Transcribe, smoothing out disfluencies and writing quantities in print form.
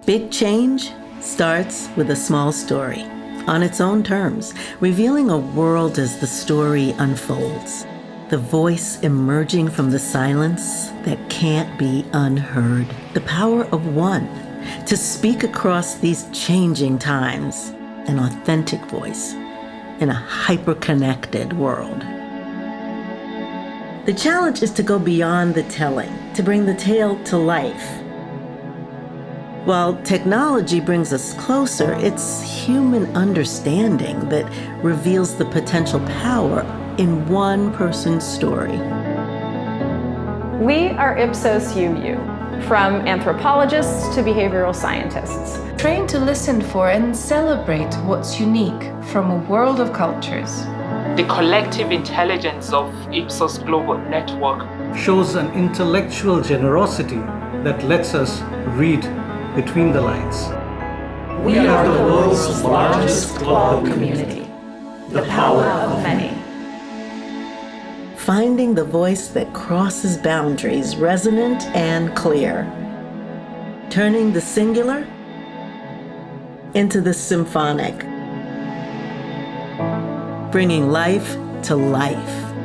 Big change starts with a small story, on its own terms, revealing a world as the story unfolds. The voice emerging from the silence that can't be unheard. The power of one to speak across these changing times. An authentic voice in a hyper-connected world. The challenge is to go beyond the telling, to bring the tale to life. While technology brings us closer, it's human understanding that reveals the potential power in one person's story. We are Ipsos UU, from anthropologists to behavioral scientists. Trained to listen for and celebrate what's unique from a world of cultures. The collective intelligence of Ipsos Global Network shows an intellectual generosity that lets us read between the lines. We are the world's largest global community. The power of many. Finding the voice that crosses boundaries, resonant and clear. Turning the singular into the symphonic. Bringing life to life.